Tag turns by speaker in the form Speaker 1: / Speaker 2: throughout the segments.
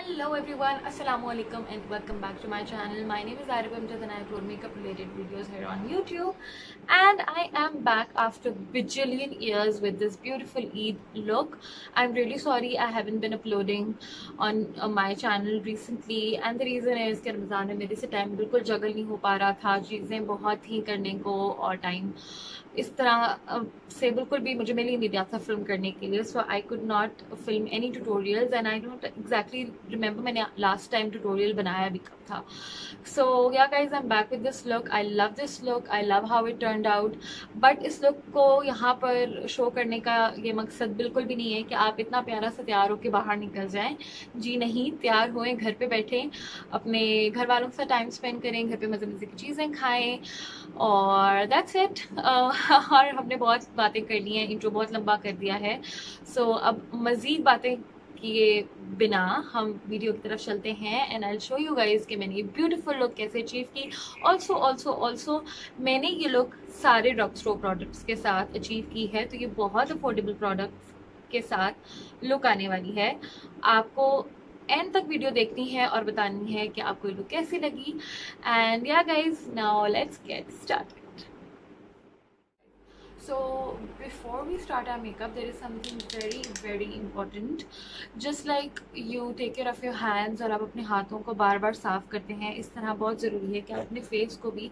Speaker 1: Hello everyone, Assalamu alaikum and welcome back to my channel. My name is Arib Amjad and I upload makeup related videos here on YouTube. And I am back after bajillion years with this beautiful Eid look. I'm really sorry I haven't been uploading on my channel recently, and the reason is कि रमज़ान में मेरे से time बिल्कुल जगल नहीं हो पा रहा था, चीज़ें बहुत थी करने को और टाइम इस तरह से बिल्कुल भी मुझे मिल ही नहीं रहा था फिल्म करने के लिए. So I could not film any tutorials and I don't exactly remember मैंने लास्ट टाइम ट्यूटोरियल बनाया भी कब था. So yeah guys I am back with this look. I love this look, I love how it turned out. But इस look को यहाँ पर show करने का ये मकसद बिल्कुल भी नहीं है कि आप इतना प्यारा सा तैयार होकर बाहर निकल जाएं. जी नहीं, तैयार हुए, घर पे बैठें, अपने घर वालों के साथ टाइम स्पेंड करें, घर पे मज़े मज़े की चीज़ें खाएं और दैट्स इट. और हमने बहुत बातें कर ली हैं, इंट्रो बहुत लंबा कर दिया है. सो अब मज़ीद बातें किए बिना हम वीडियो की तरफ चलते हैं and I show you guys कि मैंने ये ब्यूटीफुल लुक कैसे अचीव की. ऑल्सो मैंने ये लुक सारे ड्रगस्टोर प्रोडक्ट्स के साथ अचीव की है, तो ये बहुत अफोर्डेबल प्रोडक्ट्स के साथ लुक आने वाली है. आपको एंड तक वीडियो देखनी है और बतानी है कि आपको ये लुक कैसी लगी. And yeah guys, now let's get started. So before we start our makeup, there is something very important. Just like you take care of your hands और आप अपने हाथों को बार बार साफ करते हैं, इस तरह बहुत ज़रूरी है कि आप अपने फेस को भी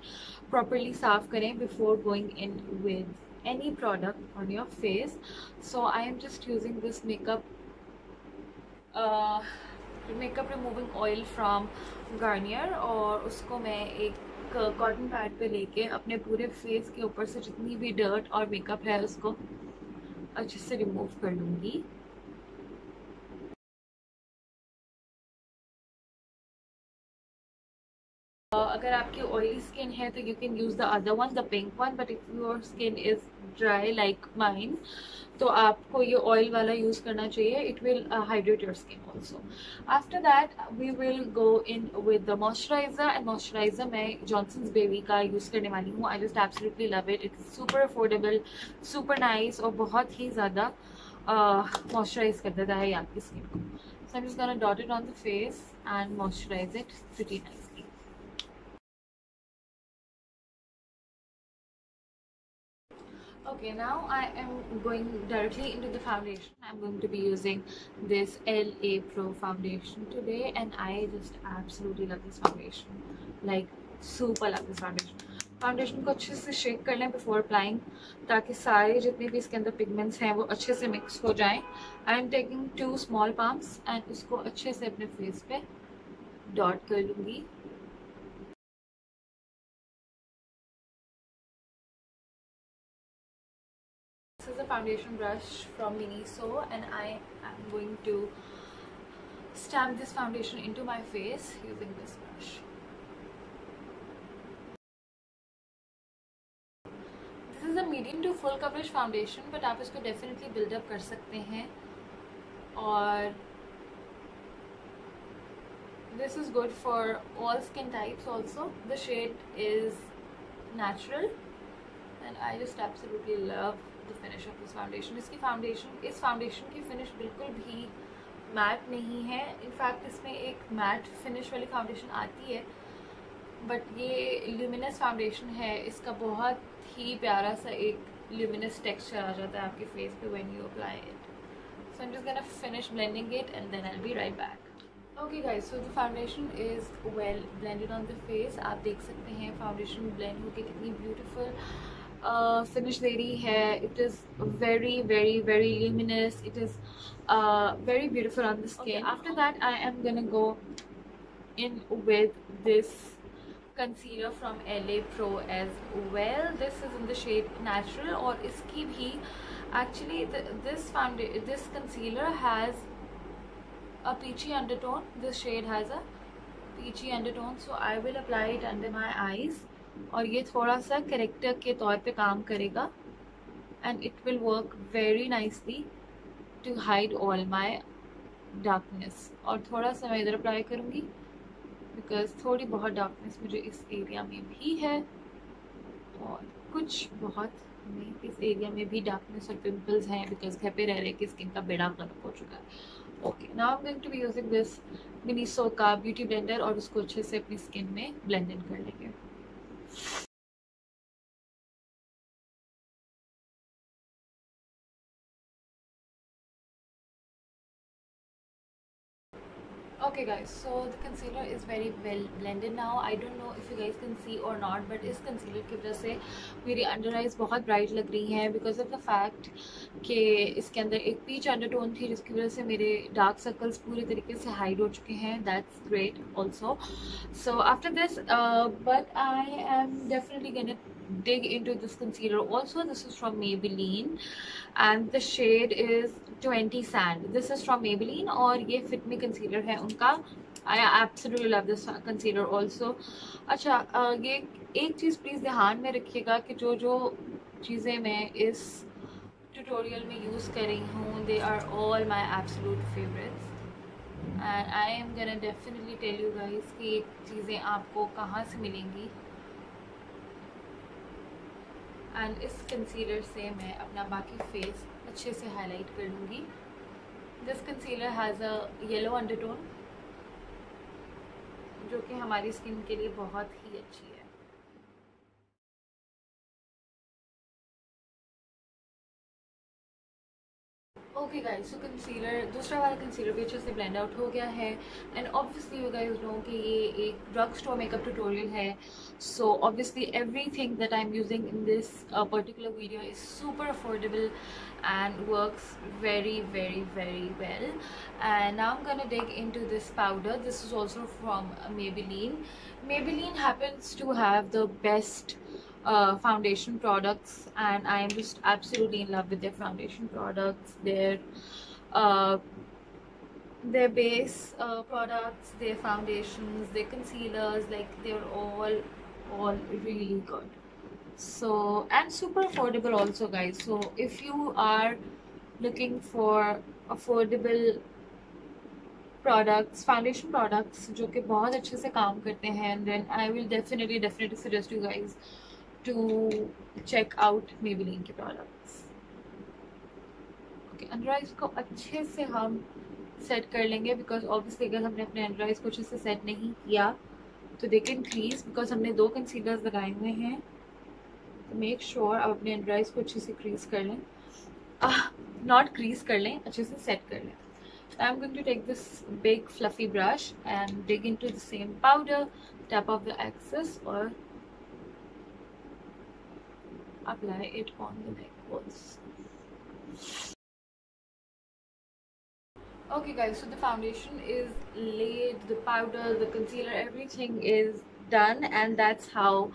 Speaker 1: properly साफ करें before going in with any product on your face. So I am just using this makeup removing oil from Garnier और उसको मैं एक कॉटन पैड पे लेके अपने पूरे फेस के ऊपर से जितनी भी डर्ट और मेकअप है उसको अच्छे से रिमूव कर लूँगी. अगर आपकी ऑयली स्किन है तो you can use the other one, the pink one. But if your skin is dry like mine तो आपको ये ऑयल वाला यूज़ करना चाहिए. It will hydrate your skin also. After that we will go in with the moisturiser. And moisturiser मैं Johnson's baby का use करने वाली हूँ. I just absolutely love it. It's super affordable, super nice और बहुत ही ज़्यादा मॉइस्चराइज कर देता है आपकी स्किन को. So I am just gonna dot it on the face and moisturise it pretty nicely. Okay, now I am going directly into the foundation. I'm going to be using this LA Pro foundation today and I just absolutely love this foundation. Like super love this foundation. Foundation को अच्छे से shake कर लें before applying ताकि सारे जितने भी इसके अंदर पिगमेंट्स हैं वो अच्छे से मिक्स हो जाएं. I am taking 2 small pumps and उसको अच्छे से अपने फेस पे डॉट कर लूँगी. This is a foundation brush from Miniso and I am going to stamp this foundation into my face using this brush. This is a medium to full coverage foundation but आप इसको definitely build up कर सकते हैं और this is good for all skin types also. The shade is natural and I just absolutely love the finish of this foundation. इस foundation की finish बिल्कुल भी मैट नहीं है. इनफैक्ट इसमें एक मैट फिनिश वाली फाउंडेशन आती है बट ये ल्यूमिनस फाउंडेशन है. इसका बहुत ही प्यारा सा एक ल्यूमिनस टेक्सचर आ जाता है आपके फेस पे when you apply it. So I am just gonna finish blending it and then I will be right back. Okay guys, so the foundation is well blended on the face. आप देख सकते हैं foundation blend होकर कितनी beautiful finish दे रही है. It is very luminous. It is very beautiful on the skin. Okay, after that I am gonna go in with this concealer from LA Pro as well. This is in the shade Natural और इसकी भी actually this concealer has a peachy undertone. This shade has a peachy undertone, so I will apply it under my eyes. और ये थोड़ा सा character के तौर पे काम करेगा and it will work very nicely to hide all my darkness. और थोड़ा सा मैं इधर अप्लाई करूँगी बिकॉज थोड़ी बहुत डार्कनेस मुझे इस एरिया में भी है और कुछ बहुत में इस एरिया में भी डार्कनेस और पिंपल्स हैं बिकॉज घर पे रह रहे की स्किन का बेड़ा गर्क हो चुका है. Okay, now I'm going to be using this Miniso का ब्यूटी ब्लेंडर और उसको अच्छे से अपनी स्किन में ब्लेंड इन कर लेंगे। Okay guys, so the concealer is very well blended now. I don't know if you guys can see or not, but इस concealer की वजह से मेरी अंडर आइज बहुत ब्राइट लग रही हैं बिकॉज ऑफ द फैक्ट कि इसके अंदर एक पीच अंडरटोन थी जिसकी वजह से मेरे डार्क सर्कल्स पूरी तरीके से हाइड हो चुके हैं. That's great also. So after this but I am definitely gonna dig into this concealer also. This is from Maybelline and the shade is 20 Sand. This is from Maybelline और ये Fit Me concealer है उनका. I absolutely love this concealer also. अच्छा ये एक चीज़ please ध्यान में रखिएगा कि जो जो चीज़ें मैं इस ट्यूटोरियल में यूज़ कर रही हूँ they are all my absolute favorites and I am gonna definitely tell you guys कि ये चीज़ें आपको कहाँ से मिलेंगी. एंड इस कंसीलर से मैं अपना बाकी फेस अच्छे से हाईलाइट कर लूँगी. This concealer has a yellow undertone जो कि हमारी स्किन के लिए बहुत ही अच्छी है. ओके गाइस, सो कंसीलर दूसरा वाला कंसीलर भी अच्छे से ब्लेंड आउट हो गया है. And obviously you guys know कि ये एक ड्रग स्टोर मेकअप ट्यूटोरियल है. So obviously everything that I am using in this particular video is super affordable and works very very very well. And now I'm gonna dig into this powder. This is also from Maybelline. Maybelline happens to have the best foundation products and I am just absolutely in love with their foundation products, uh, their base products, their foundations, their concealers. Like they're all really good. So and super affordable also guys. So if you are looking for affordable products, foundation products जो कि बहुत अच्छे से काम करते हैं, then I will definitely suggest you guys to check out Maybelline के products. Okay, under eyes को अच्छे से हम सेट कर लेंगे बिकॉज ऑब्वियसली अगर हमने अपने अंडर आइज को अच्छे से सेट नहीं किया तो दे कैन क्रीज बिकॉज हमने 2 कंसीलर्स लगाए हुए हैं. मेक श्योर आप अपने अंडर आइज को अच्छे से क्रीज कर लें, नॉट क्रीज कर लें, अच्छे से सेट कर लें. I'm going to take this big fluffy brush and dig into the same powder, tap off the excess or apply it on the neck holes. Okay guys, so the foundation is laid, the powder, the concealer, everything is done and that's how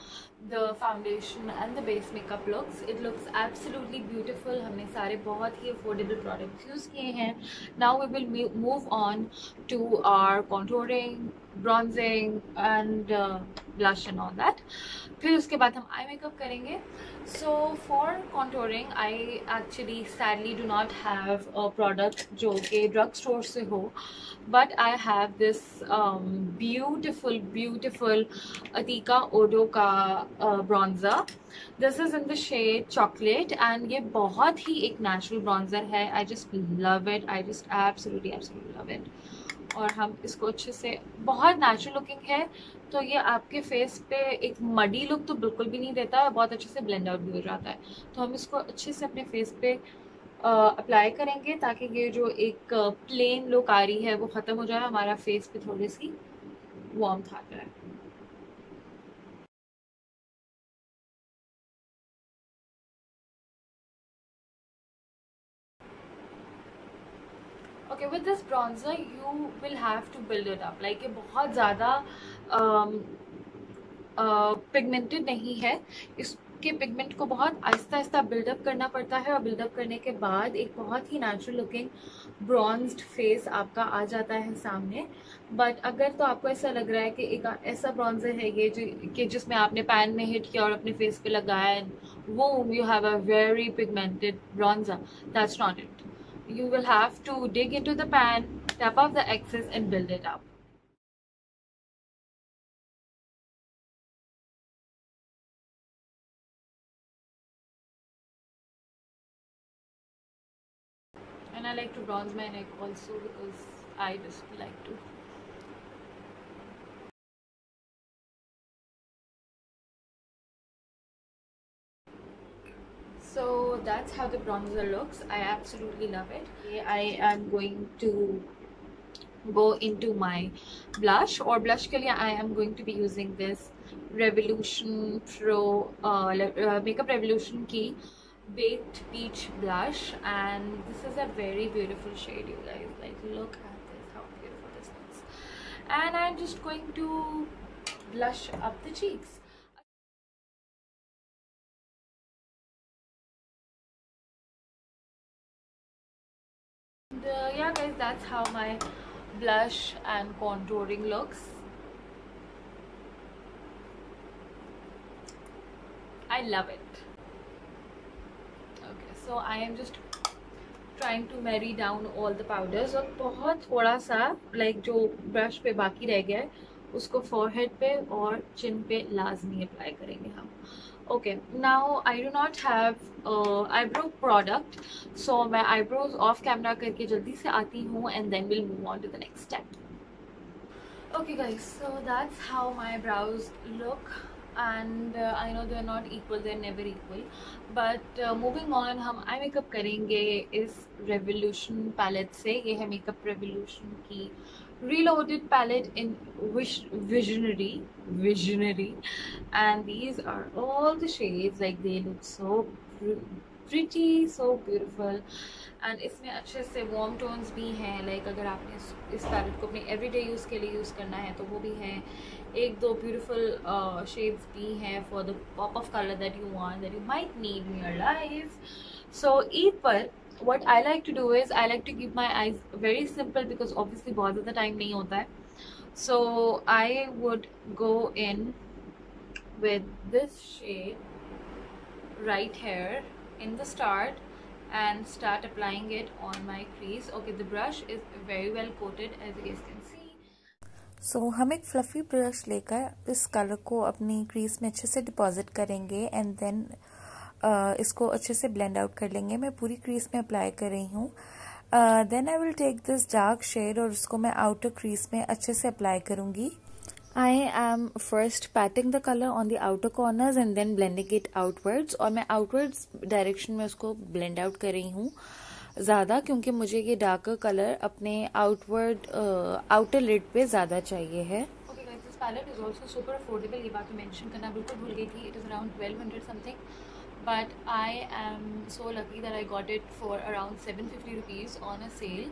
Speaker 1: the foundation and the base makeup looks. It looks absolutely beautiful. हमने सारे बहुत ही affordable products use किए हैं. Now we will move on to our contouring, bronzing and blush and all that. फिर उसके बाद हम eye makeup करेंगे. So for contouring, I actually sadly do not have a product जो कि drug store से हो, but I have this beautiful Atika Odo का bronzer. This is in the shade chocolate and ये बहुत ही एक natural bronzer है. I just love it. I just absolutely love it. और हम इसको अच्छे से, बहुत नेचुरल लुकिंग है तो ये आपके फेस पे एक मडी लुक तो बिल्कुल भी नहीं देता है, बहुत अच्छे से ब्लेंड आउट भी हो जाता है. तो हम इसको अच्छे से अपने फेस पे अप्लाई करेंगे ताकि ये जो एक प्लेन लुक आ रही है वो ख़त्म हो जाए, हमारा फेस पे थोड़ी सी वार्मथ आ जाए. Okay, with this bronzer you will have to build it up. Like ये बहुत ज़्यादा पिगमेंटेड नहीं है. इसके पिगमेंट को बहुत आहिस्ता आहिस्ता बिल्डअप करना पड़ता है और बिल्डअप करने के बाद एक बहुत ही नेचुरल लुकिंग ब्रॉन्ज्ड फेस आपका आ जाता है सामने. बट अगर तो आपको ऐसा लग रहा है कि एक ऐसा ब्रॉन्जर है ये कि जिसमें आपने पैन में हिट किया और अपने फेस पे लगाया, वो you have a very pigmented bronzer, that's not it. You will have to dig into the pan, tap off the excess and build it up. And I like to bronze my neck also because I just like to. that's how the bronzer looks. I absolutely love it. I am going to go into my blush, और blush के लिए I am going to be using this Revolution Pro Makeup Revolution की Baked Peach blush, and this is a very beautiful shade, you guys. Like, look at this, how beautiful this looks. And I'm just going to blush up the cheeks. And, yeah guys, that's how my blush and contouring looks. I love it. Okay, so I am just trying to marry down all the powders, और बहुत थोड़ा सा like जो brush पे बाकी रह गया है उसको forehead पे और chin पे लाजमी अप्लाई करेंगे हम. Okay, now I do not have eyebrow product, so मैं eyebrows off camera करके जल्दी से आती हूँ and then we'll move on to the next step. Okay guys, so that's how my brows look. And I know they're not equal, they're never equal, but moving on, हम eye makeup करेंगे इस Revolution palette से. ये है Makeup Revolution की Reloaded palette in Visionary, and these are all the shades. Like, they look so pretty, so beautiful. And इसमें अच्छे से वार्म टोन्स भी हैं. लाइक अगर आपने इस पैलेट को अपने एवरीडे यूज़ के लिए यूज़ करना है तो वो भी हैं. एक दो ब्यूटीफुल शेड्स भी हैं for the pop of colour that you want, that you might need in your life. So Eid पर what I like to do is I like to keep my eyes very simple, because obviously बहुत ज़्यादा time नहीं होता है. So I would go in with this shade right here in the start and start applying it on my crease. Okay, the brush is very well coated, as you guys can see.
Speaker 2: So हम एक fluffy brush लेकर इस colour को अपनी crease में अच्छे से deposit करेंगे एंड देन इसको अच्छे से ब्लेंड आउट कर लेंगे. मैं पूरी क्रीज में अप्लाई कर रही हूँ. Then I will take this dark shade और उसको मैं आउटर क्रीज में अच्छे से अप्लाई करूँगी. I am first patting the color on the outer corners and then blending it outwards. और मैं outwards direction में उसको blend out कर रही हूँ ज़्यादा, क्योंकि मुझे ये darker color अपने outward outer lid पे ज़्यादा चाहिए है.
Speaker 1: Okay guys, this palette is also super affordable. ये बात मैं mention करना बिल्कुल भूल गई थी. It is around 1200 something. But I am so lucky that I got it for around 750 rupees on a sale.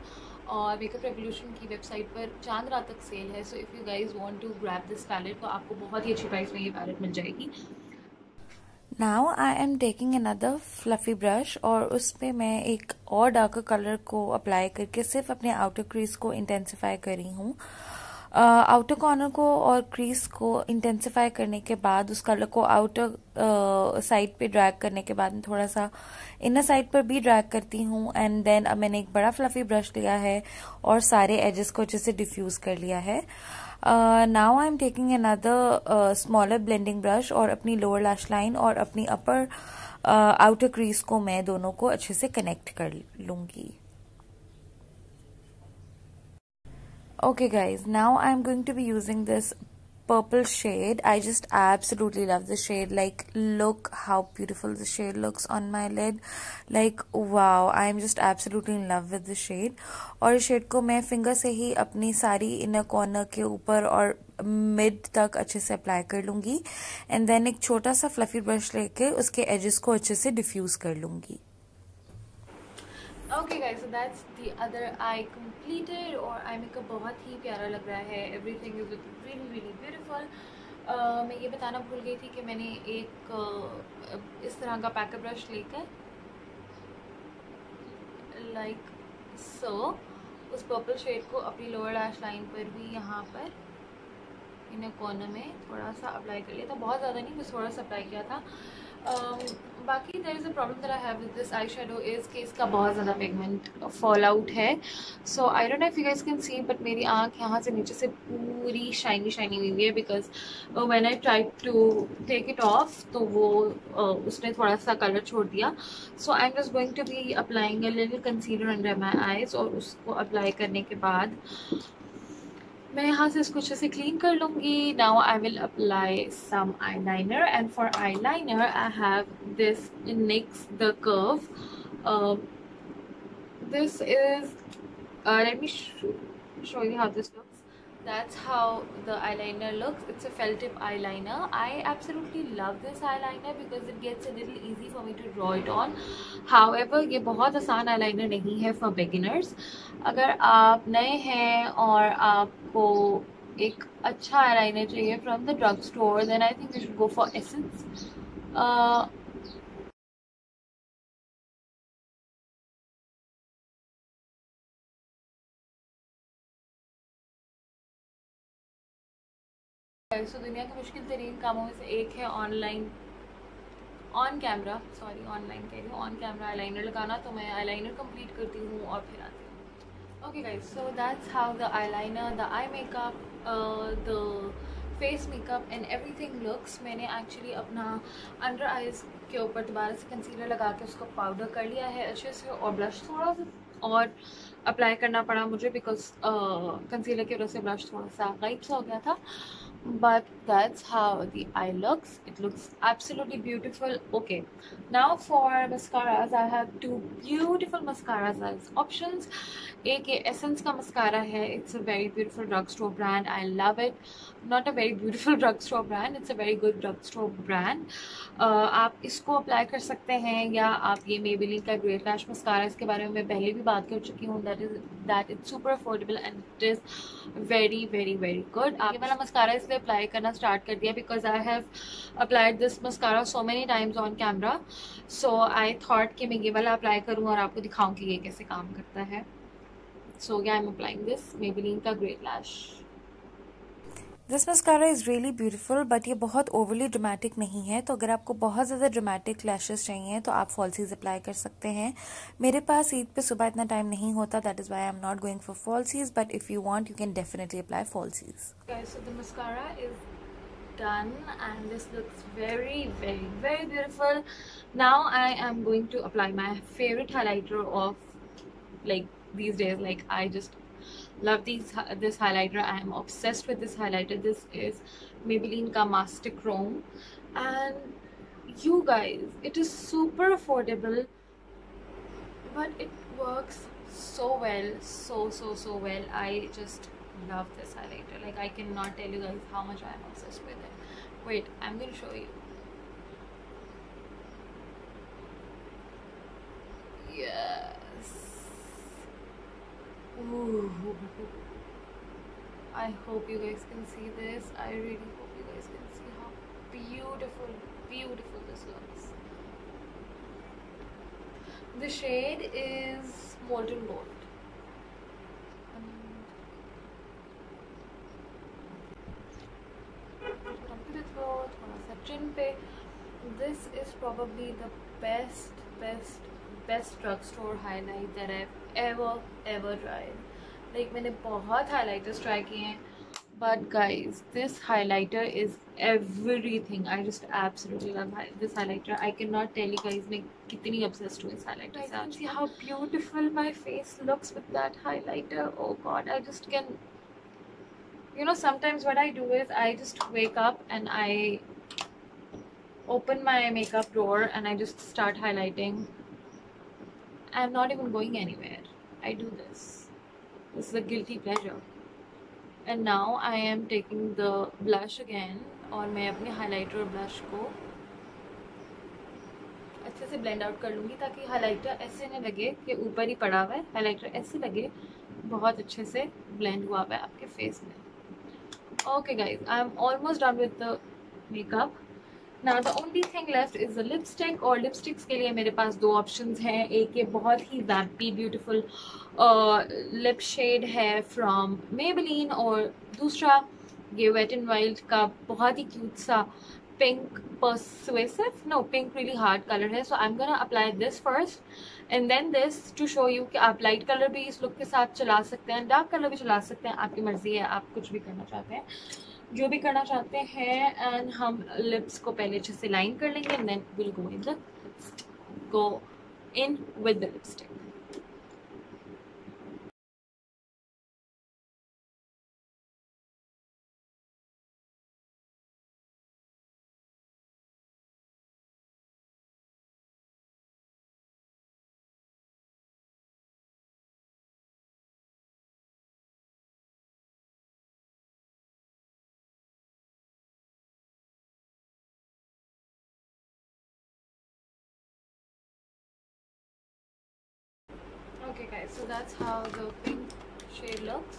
Speaker 1: और मेकअप रेवोल्यूशन की वेबसाइट पर चांद रात तक सेल है. So if you guys want to grab this palette तो आपको बहुत ही अच्छी price में ये पैलेट मिल जाएगी.
Speaker 2: Now I am taking another fluffy brush और उस पर मैं एक और डार्कर कलर को अप्लाई करके सिर्फ अपने आउटर क्रीज को इंटेंसिफाई कर रही हूँ. आउटर कॉर्नर को और क्रीज को इंटेंसिफाई करने के बाद उस कलर को आउटर साइड पे ड्रैग करने के बाद थोड़ा सा इनर साइड पर भी ड्रैग करती हूँ. एंड देन अब मैंने एक बड़ा फ्लफी ब्रश लिया है और सारे एजेस को अच्छे से डिफ्यूज कर लिया है. Now I am taking another smaller blending brush और अपनी लोअर लैश लाइन और अपनी अपर आउटर क्रीज को मैं दोनों को अच्छे से कनेक्ट कर लूंगी. Okay guys, now I'm going to be using this purple shade. I just absolutely love the shade. Like, look how beautiful the shade looks on my lid. Like, wow, I'm just absolutely in love with the shade. और इस shade को मैं finger से ही अपनी सारी inner corner के ऊपर और मिड तक अच्छे से अप्लाई कर लूंगी. एंड देन एक छोटा सा फ्लफी ब्रश लेके उसके एजेस को अच्छे से डिफ्यूज कर लूंगी.
Speaker 1: Okay guys, so that's the other eye completed. और आई मेकअप बहुत ही प्यारा लग रहा है. Everything is really really beautiful. मैं ये बताना भूल गई थी कि मैंने एक इस तरह का पैकअप ब्रश लेकर लाइक सो उस पर्पल शेड को अपनी लोअर लैश लाइन पर भी यहाँ पर इनर कॉर्नर में थोड़ा सा अप्लाई कर लिया था. बहुत ज़्यादा नहीं, बस थोड़ा सा अप्लाई किया था. बाकी there is a problem that I have with this eye shadow is कि इसका बहुत ज़्यादा पिगमेंट फॉल आउट है. So I don't know if you guys can see, but मेरी आँख यहाँ से नीचे से पूरी शाइनी शाइनी हुई है, because when I try to take it off तो वो उसने थोड़ा सा कलर छोड़ दिया. So I am just going to be applying a little concealer under my eyes. और उसको अप्लाई करने के बाद मैं यहाँ से इसको अच्छे से क्लीन कर लूँगी. Now I will apply some eye liner, and for eye liner I have this NYX The Curve. This is let me show you how this looks. That's how the eyeliner looks. It's a felt tip eyeliner. I absolutely love this eyeliner because it gets a little easy for me to draw it on. However, ये बहुत आसान eyeliner नहीं है for beginners. अगर आप नए हैं और आपको एक अच्छा eyeliner चाहिए from the drugstore, then I think you should go for Essence. So, दुनिया के मुश्किल तरीन कामों में से एक है ऑनलाइन ऑन कैमरा ऑनलाइन कह रही हूँ, ऑन कैमरा आईलाइनर लगाना. तो मैं आईलाइनर कंप्लीट करती हूँ और फिर आती हूँ. Okay guys, so that's how the eyeliner, the eye makeup, the face makeup and everything looks. मैंने एक्चुअली अपना अंडर आइज के ऊपर दोबारा से कंसीलर लगा के उसको पाउडर कर लिया है अच्छे से, और ब्लश थोड़ा सा और अप्लाई करना पड़ा मुझे बिकॉज कंसीलर की वजह से ब्लश थोड़ा सा गायब सा हो गया था. But that's how the eye looks. It looks absolutely beautiful. Okay, now for mascaras I have two beautiful mascaras as options. एक ये Essence का mascara है. It's a very beautiful drugstore brand. I love it. Not a very beautiful drugstore brand, it's a very good drugstore brand. आप इसको apply कर सकते हैं, या आप ये Maybelline का Great Lash mascara, इसके बारे में मैं पहले भी बात कर चुकी हूँ. that it's super affordable and it is very very very good. आप ये वाला mascara इसलिए अप्लाई करना स्टार्ट कर दिया because I have applied this mascara so many times on camera, so I thought कि मैं ये वाला अप्लाई करूँ और आपको दिखाऊँ कि ये कैसे काम करता है. So yeah, I'm applying this Maybelline का Great Lash.
Speaker 2: This mascara is really beautiful, but ये बहुत ओवरली ड्रामेटिक नहीं है. तो अगर आपको बहुत ज़्यादा ड्रामेटिक लैशेस चाहिए तो आप फॉल्सीज अप्लाई कर सकते हैं. मेरे पास ईद पे सुबह इतना टाइम नहीं होता, that is why I am not going for fallacies, but if you want you can definitely apply fallacies.
Speaker 1: So the mascara is done and this looks very very very beautiful. Now I am going to apply my favorite highlighter of like these days. Like I just love this highlighter. I am obsessed with this highlighter. This is Maybelline ka Master Chrome, and you guys, it is super affordable but it works so well, so well. I just love this highlighter. Like I cannot tell you guys how much I am obsessed with it. Wait, I'm going to show you. Yes. Ooh. I hope you guys can see this. I really hope you guys can see how beautiful this looks. The shade is molten gold. Chin pe. This is probably the best drugstore highlight that I've ever tried. Like मैंने बहुत highlighters try किए हैं, but guys, this highlighter is everything. I just absolutely love this highlighter. I cannot tell you guys मैं कितनी obsessed हूँ इस highlighter से. See how beautiful my face looks with that highlighter. Oh God, I just can. You know, sometimes what I do is I just wake up and I open my makeup drawer and I just start highlighting. I'm not even going anywhere. I do this. This is a guilty pleasure. And now I am taking the blush again, और मैं अपने highlighter और blush को अच्छे से blend out कर लूँगी ताकि highlighter ऐसे न लगे कि ऊपर ही पड़ा हुआ है. highlighter ऐसे लगे बहुत अच्छे से blend हुआ हुआ है आपके face में. Okay guys, I'm almost done with the makeup. Now the only thing left is the lipstick. और lipsticks के लिए मेरे पास दो options हैं. एक ये बहुत ही vampy beautiful lip shade है from Maybelline, और दूसरा ये Wet n Wild का बहुत ही cute सा pink persuasive, no, pink really hard color है. So I'm gonna apply this first and then this to show you कि आप light color भी इस look के साथ चला सकते हैं, dark color भी चला सकते हैं, आपकी मर्जी है, आप कुछ भी करना चाहते हैं, जो भी करना चाहते हैं. एंड हम लिप्स को पहले अच्छे से लाइन कर लेंगे and then will go in with the lipstick. guys, so that's how the pink shade looks.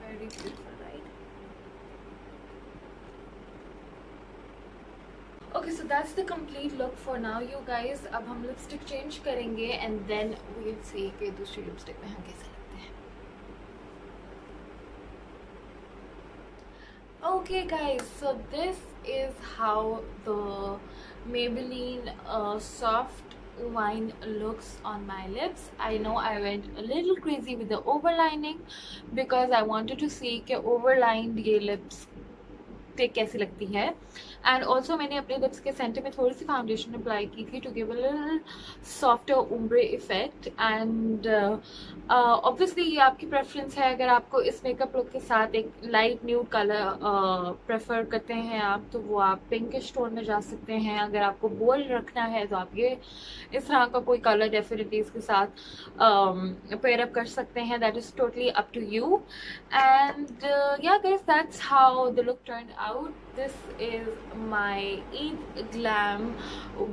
Speaker 1: Very beautiful, right? Okay, so that's the complete look for now, you guys. अब हम lipstick change करेंगे and then we'll see कि दूसरी lipstick में हम कैसे लगते हैं. Okay guys, so this is how the Maybelline soft wine looks on my lips. I know I went a little crazy with the overlining because I wanted to see कि overlined ये lips पे कैसी लगती है. And also मैंने अपने lips के centre में थोड़ी सी फाउंडेशन अप्लाई की थी to give a little softer ombre effect. And obviously ये आपकी प्रेफरेंस है. अगर आपको इस मेकअप लुक के साथ एक लाइट न्यूड कलर प्रेफर करते हैं आप, तो वो आप पिंकिश टोन में जा सकते हैं. अगर आपको बोल्ड रखना है तो आप ये इस तरह का कोई कलर डेफिनेटली इसके साथ पेयर अप कर सकते हैं. That is totally up to you. And yeah guys, that's how the look turned out. This is my Eid Glam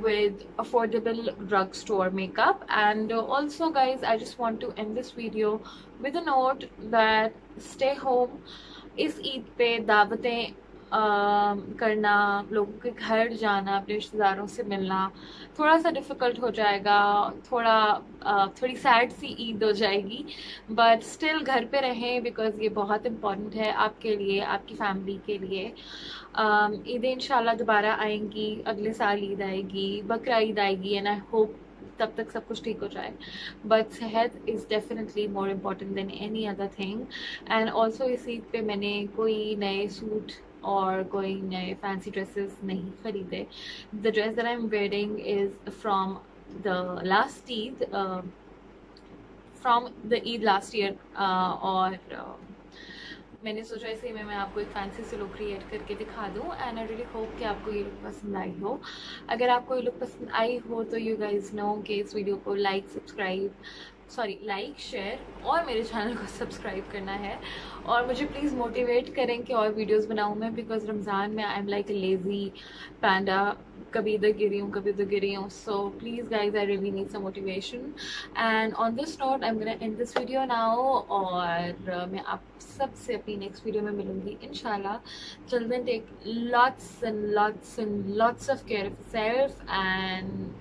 Speaker 1: with affordable drugstore makeup. And also guys, I just want to end this video with a note that stay home. इस ईद पे दावतें करना, लोगों के घर जाना, अपने रिश्तेदारों से मिलना थोड़ा सा डिफ़िकल्ट हो जाएगा. थोड़ी सैड सी ईद हो जाएगी. बट स्टिल घर पे रहें बिकॉज ये बहुत इम्पॉर्टेंट है आपके लिए, आपकी फैमिली के लिए. ईदें इंशाल्लाह दोबारा आएंगी. अगले साल ईद आएगी, बकरा ईद आएगी. एंड आई होप तब तक सब कुछ ठीक हो जाए. बट सेहत is definitely more important than any other thing. And also इस ईद पे मैंने कोई नए सूट और कोई नए फैंसी ड्रेसेस नहीं खरीदे. The dress that I am wearing is from the last Eid, from the Eid last year. और मैंने सोचा इसी में मैं आपको एक फैंसी से लुक क्रिएट करके दिखा दूँ. एंड आई रियली होप कि आपको ये लुक पसंद आई हो. अगर आपको ये लुक पसंद आई हो तो यू गाइज नो कि इस वीडियो को लाइक शेयर और मेरे चैनल को सब्सक्राइब करना है. और मुझे प्लीज़ मोटिवेट करें कि और वीडियोस बनाऊँ मैं, बिकॉज रमज़ान में I am like a lazy panda. कभी इधर गिरी हूँ, कभी उधर गिरी हूँ. So please guys, I really need some motivation. And on this note I am gonna end this video now. और मैं आप सबसे अपनी नेक्स्ट वीडियो में मिलूंगी इंशाल्लाह. Till then take lots and lots of care of yourself and